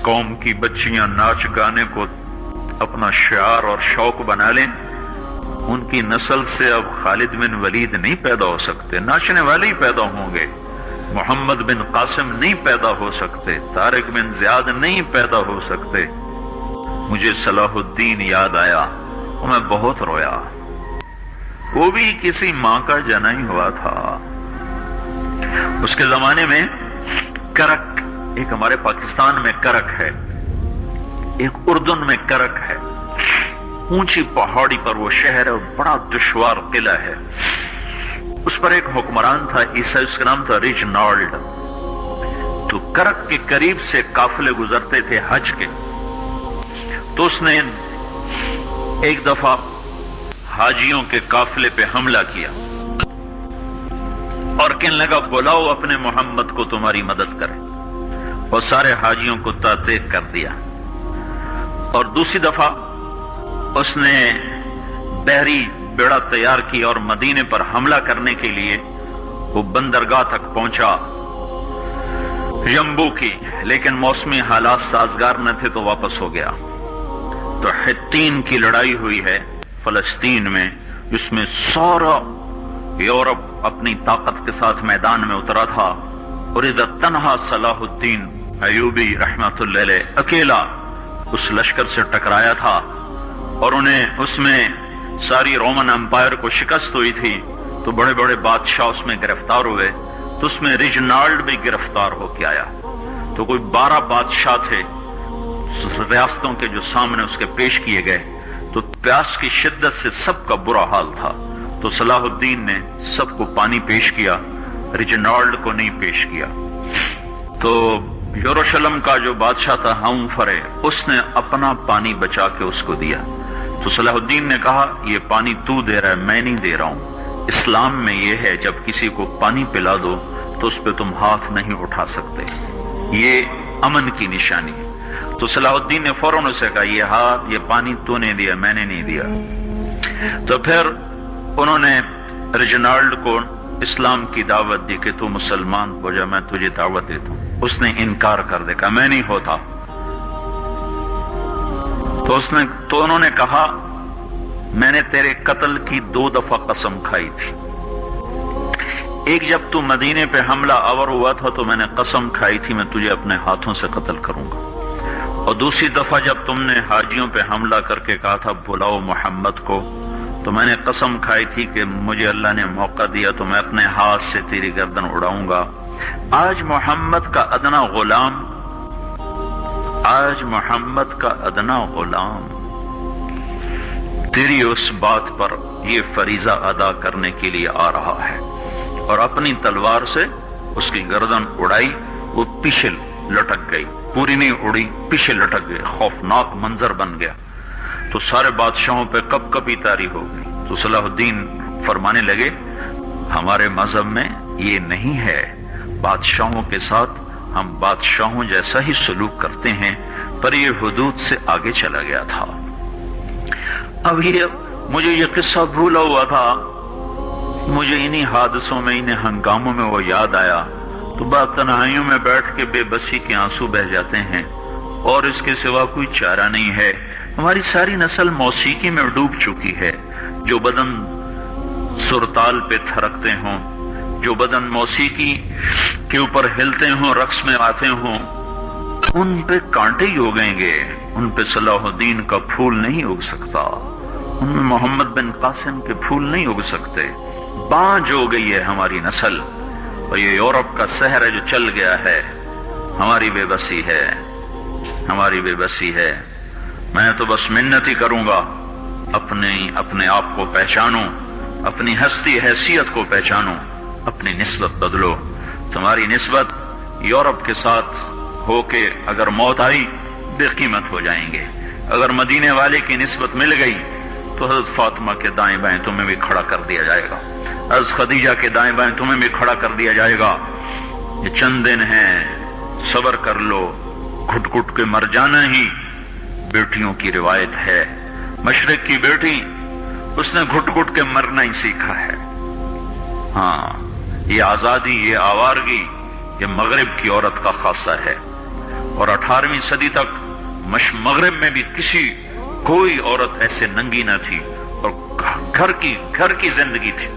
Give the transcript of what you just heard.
قوم کی بچیاں ناچ گانے کو اپنا شعار اور شوق بنا لیں، ان کی نسل سے اب خالد بن ولید نہیں پیدا ہو سکتے، ناچنے والے ہی پیدا ہوں گے، محمد بن قاسم نہیں پیدا ہو سکتے، طارق بن زیاد نہیں پیدا ہو سکتے۔ مجھے صلاح الدین یاد آیا اور میں بہت رویا۔ وہ بھی کسی ماں کا جنا ہی ہوا تھا۔ اس کے زمانے میں کرک، ایک ہمارے پاکستان میں کرک ہے، ایک اردن میں کرک ہے، اونچی پہاڑی پر وہ شہر ہے اور بڑا دشوار قلعہ ہے۔ اس پر ایک حکمران تھا عیسائی، اس کا نام تھا ریجنالڈ۔ تو کرک کے قریب سے قافلے گزرتے تھے حج کے، تو اس نے ایک دفعہ حاجیوں کے قافلے پہ حملہ کیا اور کہنے لگا بلاؤ اپنے محمد کو تمہاری مدد کرے، اور سارے حاجیوں کو تعطیق کر دیا۔ اور دوسری دفعہ اس نے بحری بیڑا تیار کی اور مدینے پر حملہ کرنے کے لیے وہ بندرگاہ تک پہنچا یمبو کی، لیکن موسمی حالات سازگار نہ تھے تو واپس ہو گیا۔ تو حطین کی لڑائی ہوئی ہے فلسطین میں، جس میں سارا یورپ اپنی طاقت کے ساتھ میدان میں اترا تھا، اور اذا تنہا صلاح الدین ایوبی رحمت اللہ علیہ اکیلا اس لشکر سے ٹکرایا تھا، اور انہیں اس میں ساری رومن امپائر کو شکست ہوئی تھی، تو بڑے بڑے بادشاہ اس میں گرفتار ہوئے، تو اس میں ریجنالڈ بھی گرفتار ہو کے آیا۔ تو کوئی 12 بادشاہ تھے ریاستوں کے جو سامنے اس کے پیش کیے گئے، تو پیاس کی شدت سے سب کا برا حال تھا، تو صلاح الدین نے سب کو پانی پیش کیا، ریجنالڈ کو نہیں پیش کیا۔ تو یروشلم کا جو بادشاہ تھا ہمفرے، اس نے اپنا پانی بچا کے اس کو دیا۔ تو صلاح الدین نے کہا یہ پانی تو دے رہا ہے، میں نہیں دے رہا ہوں۔ اسلام میں یہ ہے جب کسی کو پانی پلا دو تو اس پہ تم ہاتھ نہیں اٹھا سکتے، یہ امن کی نشانی ہے۔ تو صلاح الدین نے فوراً اسے کہا یہ پانی تو نے دیا، میں نے نہیں دیا۔ تو پھر انہوں نے ریجنالڈ کو اسلام کی دعوت دی کہ تو مسلمان ہو جا، میں تجھے دعوت دیتا ہوں۔ اس نے انکار کر دیا، کہا میں نہیں ہوتا۔ تو انہوں نے کہا میں نے تیرے قتل کی 2 دفعہ قسم کھائی تھی۔ ایک جب تو مدینے پہ حملہ آور ہوا تھا تو میں نے قسم کھائی تھی میں تجھے اپنے ہاتھوں سے قتل کروں گا، اور دوسری دفعہ جب تم نے حاجیوں پہ حملہ کر کے کہا تھا بلاؤ محمد کو، تو میں نے قسم کھائی تھی کہ مجھے اللہ نے موقع دیا تو میں اپنے ہاتھ سے تیری گردن اڑاؤں گا۔ آج محمد کا ادنا غلام تیری اس بات پر یہ فریضہ ادا کرنے کے لیے آ رہا ہے، اور اپنی تلوار سے اس کی گردن اڑائی، وہ پیچھے لٹک گئی، پوری نہیں اڑی، پیچھے لٹک گئی، خوفناک منظر بن گیا۔ تو سارے بادشاہوں پہ کپ کپی طاری ہو گئی۔ تو صلاح الدین فرمانے لگے ہمارے مذہب میں یہ نہیں ہے، بادشاہوں کے ساتھ ہم بادشاہوں جیسا ہی سلوک کرتے ہیں، پر یہ حدود سے آگے چلا گیا تھا۔ اب مجھے یہ قصہ بھولا ہوا تھا، مجھے انہی حادثوں میں، انہی ہنگاموں میں وہ یاد آیا، تو بعد تنہائیوں میں بیٹھ کے بے بسی کے آنسو بہ جاتے ہیں، اور اس کے سوا کوئی چارہ نہیں ہے۔ ہماری ساری نسل موسیقی میں ڈوب چکی ہے، جو بدن سرتال پہ تھرکتے ہوں، جو بدن موسیقی کے اوپر ہلتے ہوں، رقص میں آتے ہوں، ان پہ کانٹے ہی اگیں گے، ان پہ صلاح الدین کا پھول نہیں اگ سکتا، ان میں محمد بن قاسم کے پھول نہیں اگ سکتے۔ بانجھ ہو گئی ہے ہماری نسل، اور یہ یورپ کا سحر ہے جو چل گیا ہے، ہماری بے بسی ہے، ہماری بے بسی ہے۔ میں تو بس منت ہی کروں گا اپنے آپ کو پہچانو، اپنی ہستی حیثیت کو پہچانو، اپنی نسبت بدلو۔ تمہاری نسبت یورپ کے ساتھ ہو کے اگر موت آئی بے قیمت ہو جائیں گے، اگر مدینے والے کی نسبت مل گئی تو حضرت فاطمہ کے دائیں بائیں تمہیں بھی کھڑا کر دیا جائے گا، حضرت خدیجہ کے دائیں بائیں تمہیں بھی کھڑا کر دیا جائے گا۔ یہ چند دن ہیں، صبر کر لو، گھٹ گھٹ کے مر جانا ہی بیٹیوں کی روایت ہے۔ مشرق کی بیٹی اس نے گھٹ گھٹ کے مرنا ہی سیکھا ہے۔ ہاں، یہ آزادی، یہ آوارگی، یہ مغرب کی عورت کا خاصہ ہے، اور 18ویں صدی تک مغرب میں بھی کوئی عورت ایسے ننگی نہ تھی، اور گھر کی زندگی تھی۔